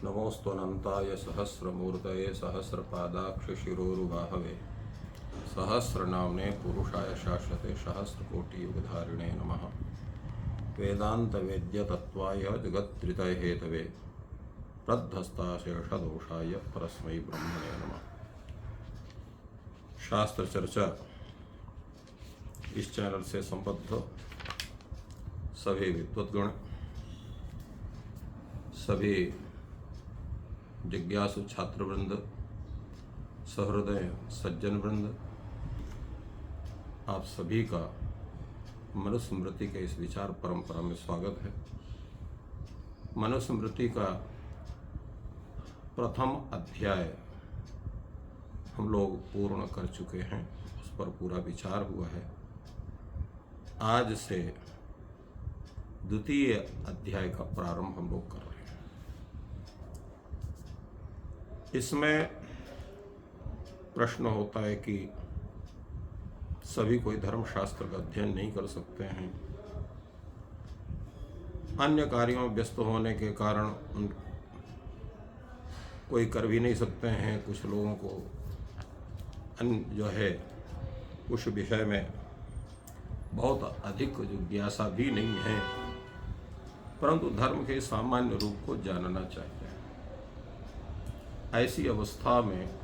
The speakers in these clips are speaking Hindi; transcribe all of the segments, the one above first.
नमोस्तुनन्ताय सहस्रमूर्तये सहस्रपादाक्षशिरोरुबाहवे सहस्रनाम्ने पुरुषाय शाश्वते सहस्रकोटियुगधारिणे नमः। वेदान्तवेद्यतत्त्वाय जगत्त्रितयहेतवे प्रद्धस्ताशेषदोषाय परस्मै ब्रह्मणे नमः। शास्त्र चर्चा इस चैनल से संबद्ध सभी विद्वद्गण, सभी जिज्ञासु छात्रवृंद, सहृदय सज्जन वृंद, आप सभी का मनुस्मृति के इस विचार परंपरा में स्वागत है। मनुस्मृति का प्रथम अध्याय हम लोग पूर्ण कर चुके हैं, उस पर पूरा विचार हुआ है। आज से द्वितीय अध्याय का प्रारंभ हम लोग कर रहे हैं। इसमें प्रश्न होता है कि सभी कोई धर्मशास्त्र का अध्ययन नहीं कर सकते हैं, अन्य कार्यों में व्यस्त होने के कारण कोई कर भी नहीं सकते हैं। कुछ लोगों को जो है उस विषय में बहुत अधिक जिज्ञासा भी नहीं है, परंतु धर्म के सामान्य रूप को जानना चाहिए। ऐसी अवस्था में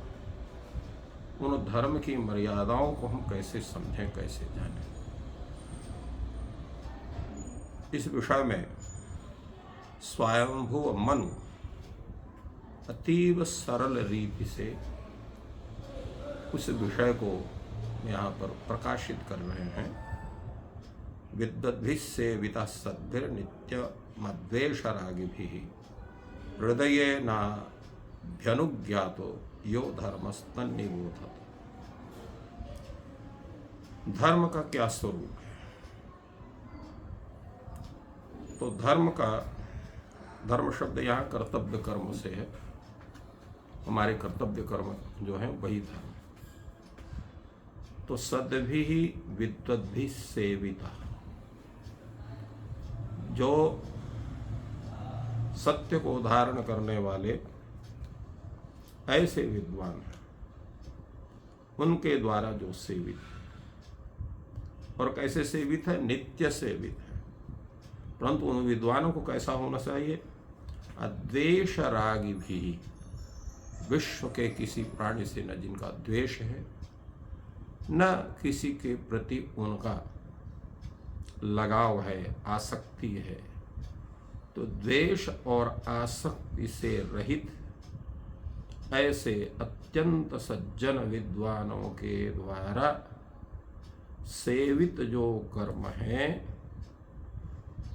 उन धर्म की मर्यादाओं को हम कैसे समझें, कैसे जानें, इस विषय में स्वयंभुव मनु अतीव सरल रीति से उस विषय को यहाँ पर प्रकाशित कर रहे हैं। विद्वद्भिस्सेवितः सद्भिर्नित्यमद्वेषरागिभिः हृदयेनाभ्यनुज्ञातो यो धर्मस्तन्निबोधते। धर्म का क्या स्वरूप है? तो धर्म शब्द यहाँ कर्तव्य कर्म से है। हमारे कर्तव्य कर्म जो है वही धर्म। तो सद्भिः विद्वद्भिः सेवितः, जो सत्य को धारण करने वाले ऐसे विद्वान हैं, उनके द्वारा जो सेवित है। और कैसे सेवित है? नित्य सेवित है। परंतु उन विद्वानों को कैसा होना चाहिए? अद्वेष रागी भी, विश्व के किसी प्राणी से न जिनका द्वेष है, न किसी के प्रति उनका लगाव है, आसक्ति है। तो द्वेष और आसक्ति से रहित ऐसे अत्यंत सज्जन विद्वानों के द्वारा सेवित जो कर्म है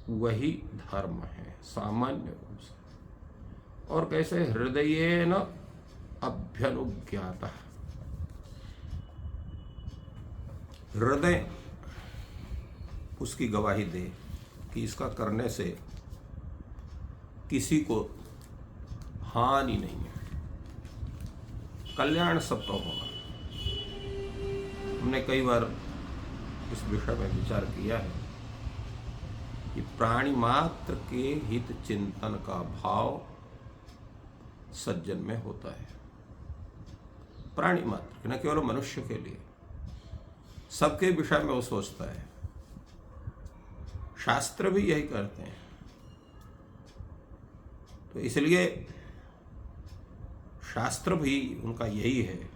वही धर्म है सामान्य रूप से। और कैसे? हृदयेन अभ्यनुज्ञातः, हृदय उसकी गवाही दे कि इसका करने से किसी को हानि नहीं है, कल्याण सबका होगा। हमने कई बार इस विषय में विचार किया है कि प्राणी मात्र के हित चिंतन का भाव सज्जन में होता है। प्राणी मात्र, न केवल मनुष्य के लिए, सबके विषय में वो सोचता है। शास्त्र भी यही कहते हैं। तो इसलिए शास्त्र भी उनका यही है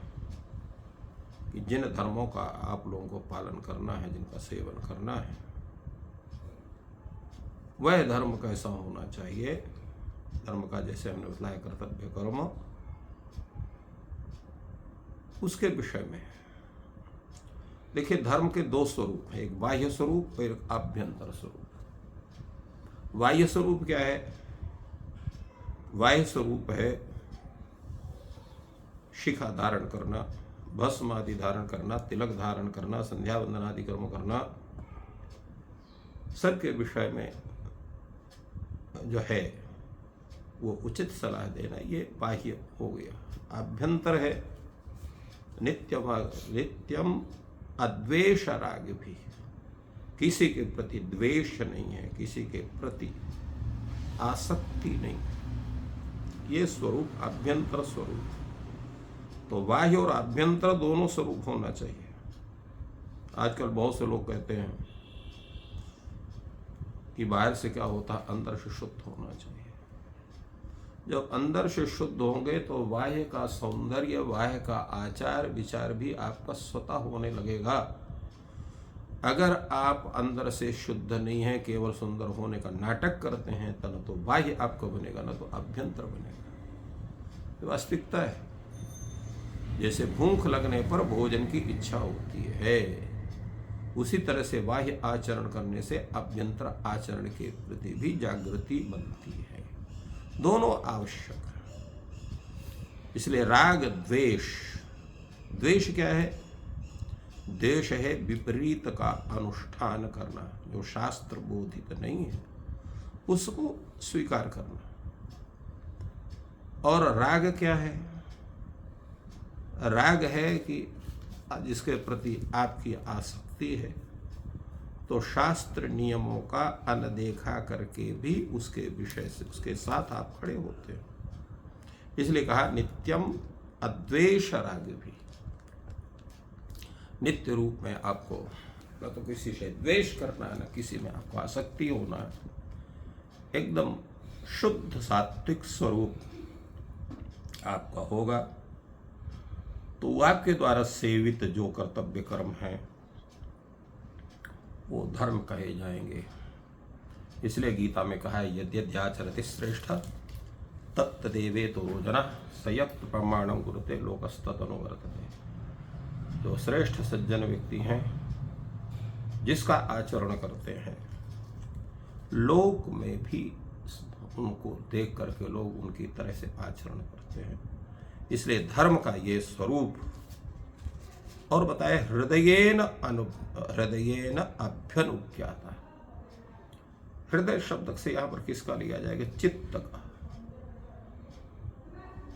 कि जिन धर्मों का आप लोगों को पालन करना है, जिनका सेवन करना है, वह धर्म कैसा होना चाहिए। धर्म का जैसे हमने बताया कर्तव्य कर्म, उसके विषय में देखिए धर्म के दो स्वरूप हैं, एक बाह्य स्वरूप और एक आभ्यंतर स्वरूप। बाह्य स्वरूप क्या है? बाह्य स्वरूप है शिखा धारण करना, भस्म आदि धारण करना, तिलक धारण करना, संध्या वंदन आदि कर्म करना, सबके विषय में जो है वो उचित सलाह देना, ये बाह्य हो गया। आभ्यंतर है नित्यम अद्वेष राग भी, किसी के प्रति द्वेष नहीं है, किसी के प्रति आसक्ति नहीं है। ये स्वरूप आभ्यंतर स्वरूप, तो बाह्य और आभ्यंतर दोनों स्वरूप होना चाहिए। आजकल बहुत से लोग कहते हैं कि बाहर से क्या होता है, अंदर से शुद्ध होना चाहिए। जब अंदर से शुद्ध होंगे तो बाह्य का सौंदर्य, बाह्य का आचार विचार भी आपका स्वतः होने लगेगा। अगर आप अंदर से शुद्ध नहीं है, केवल सुंदर होने का नाटक करते हैं, तो न तो बाह्य आपका बनेगा न तो अभ्यंतर बनेगा। ये वास्तविकता है। जैसे भूख लगने पर भोजन की इच्छा होती है, उसी तरह से बाह्य आचरण करने से अभ्यंतर आचरण के प्रति भी जागृति बनती है। दोनों आवश्यक है। इसलिए राग द्वेष, द्वेष क्या है? द्वेष है विपरीत का अनुष्ठान करना, जो शास्त्र बोधित नहीं है उसको स्वीकार करना। और राग क्या है? राग है कि जिसके प्रति आपकी आसक्ति है, तो शास्त्र नियमों का अनदेखा करके भी उसके विषय से, उसके साथ आप खड़े होते हो। इसलिए कहा नित्यम अद्वेष राग भी। नित्य रूप में आपको न तो किसी से द्वेष करना है, न किसी में आपको आसक्ति होना है। एकदम शुद्ध सात्विक स्वरूप आपका होगा। तो आपके द्वारा सेवित जो कर्तव्य कर्म हैं वो धर्म कहे जाएंगे। इसलिए गीता में कहा है, यद्यद्याचरति श्रेष्ठ तत्तदेवे तो जना संयक्त प्रमाणं कुरुते लोकस्तदनुवर्तते। जो श्रेष्ठ सज्जन व्यक्ति हैं, जिसका आचरण करते हैं, लोक में भी उनको देख करके लोग उनकी तरह से आचरण करते हैं। इसलिए धर्म का ये स्वरूप। और बताए हृदयेन अभ्यनुज्ञाता। हृदय शब्द से यहां पर किसका लिया जाएगा? चित्त का।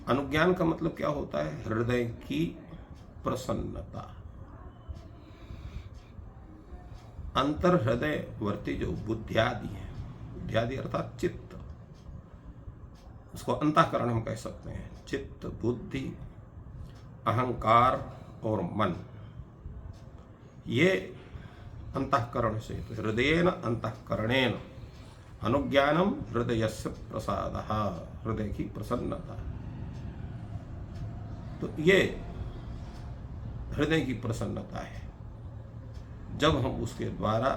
अनुज्ञान का मतलब क्या होता है? हृदय की प्रसन्नता। अंतर हृदय वर्ती जो बुद्धियादि है, बुद्धियादि अर्थात चित्त, उसको अंतःकरण हम कह सकते हैं। चित्त, बुद्धि, अहंकार और मन, ये अंतःकरण से। तो हृदयेन अंतःकरणेन अनुज्ञानम हृदयस्य प्रसादः, हृदय की प्रसन्नता। तो ये हृदय की प्रसन्नता है। जब हम उसके द्वारा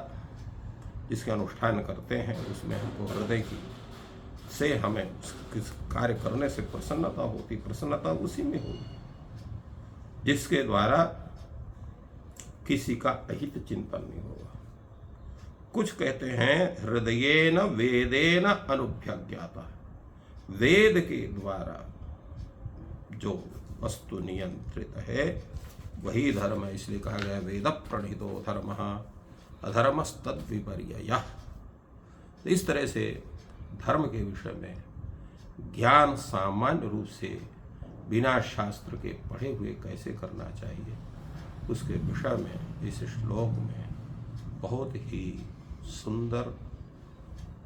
जिसके अनुष्ठान करते हैं, उसमें हमको हृदय की से हमें उस कार्य करने से प्रसन्नता होती। प्रसन्नता उसी में होगी जिसके द्वारा किसी का अहित चिंतन नहीं होगा। कुछ कहते हैं हृदयेन वेदेन अनुभ्यज्ञाता। वेद के द्वारा जो वस्तु नियंत्रित है वही धर्म है। इसलिए कहा गया वेद प्रणीतो धर्मः अधर्मस्तद विपर्ययः। तो इस तरह से धर्म के विषय में ज्ञान सामान्य रूप से बिना शास्त्र के पढ़े हुए कैसे करना चाहिए, उसके विषय में इस श्लोक में बहुत ही सुंदर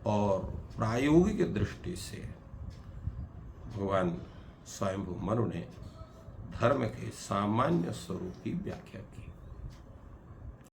और प्रायोगिक दृष्टि से भगवान स्वयंभू मनु ने धर्म के सामान्य स्वरूप की व्याख्या की।